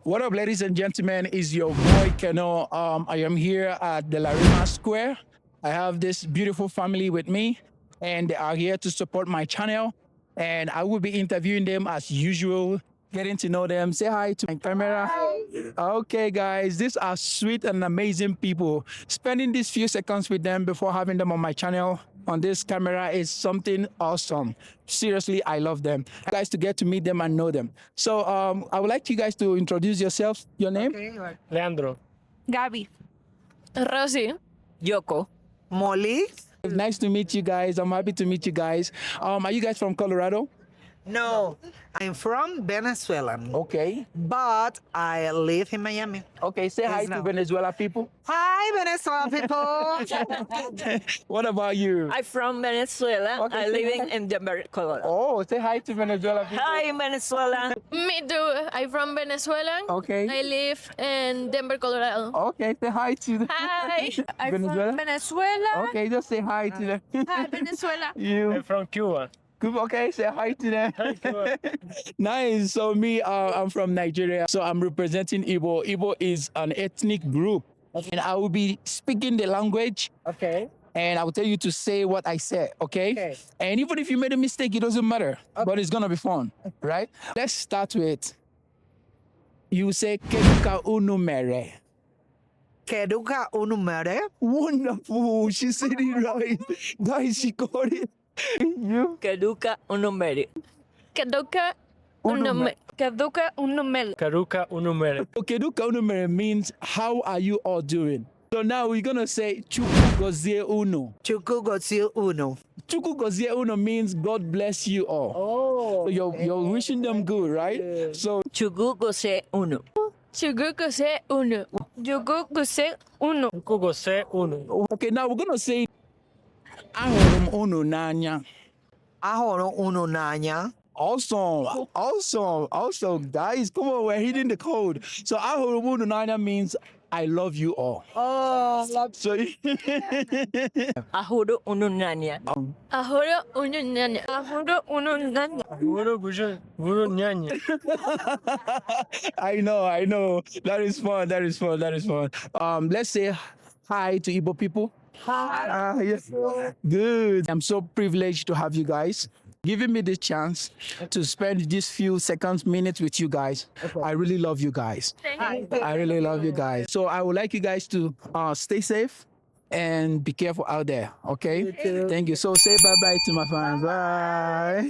What up, ladies and gentlemen? Is your boy Keno. I am here at the Larima Square. I have this beautiful family with me, and they are here to support my channel. And I will be interviewing them as usual, getting to know them. Say hi to my camera. Hi. Okay, guys, these are sweet and amazing people. Spending these few seconds with them before having them on my channel on this camera is something awesome. Seriously, I love them. Guys, to get to meet them and know them. So I would like you guys to introduce yourselves. Your name? Okay. Leandro. Gaby. Rosy. Yoko. Molly? Nice to meet you guys. I'm happy to meet you guys. Are you guys from Colorado? No, I'm from Venezuela, Okay. but I live in Miami. Okay, say hi Yes, to no. Venezuela people. Hi, Venezuela people. What about you? I'm from Venezuela. Okay, I say live hi. in Denver, Colorado. Oh, say hi to Venezuela people. Hi, Venezuela. Me too. I'm from Venezuela. Okay. I live in Denver, Colorado. Okay, say hi to the Hi. I'm Venezuela? from Venezuela. Okay, just say hi to them. Hi, Venezuela. You. I'm from Cuba. Okay, say hi to them. Cuba. Nice. So me, I'm from Nigeria. So I'm representing Igbo. Igbo is an ethnic group. And I will be speaking the language. Okay. And I will tell you to say what I said, okay? Okay. And even if you made a mistake, it doesn't matter. But it's gonna be fun, right? Let's start with, you say, Keduka unumere. Keduka unumere? Wonderful. She said it right. Guys, she got it. You? Keduka unomeri. Keduka Unumere. Keduka unumel. Karuka unumere. Keduka unumere means, how are you all doing? So now we're gonna say, Chukwu gozie unu. Chuku gozi uno. Chukwu gozie unu means, God bless you all. Oh. So you're wishing them good, right? So Chugugo se uno. Chuguku se uno. Chuguku se uno. Kugo se uno. okay, now we're gonna say, ahụrụ m unu n'anya. Ahoro uno nanya. Awesome, guys. Come on, we're hitting the code. So ahụrụ m unu n'anya means I love you all. Oh, love. So Ahuro ununanya. Ahoro ununanya. Ahoro ununanya. Guru gujo. Guru nyanya. I know. That is fun. Let's say hi to Igbo people. Hi. Yes. Good. I'm so privileged to have you guys giving me the chance to spend these few seconds, minutes with you guys. I really love you guys. I really love you guys. So I would like you guys to stay safe and be careful out there. Okay. Thank you. So say bye bye to my fans. Bye.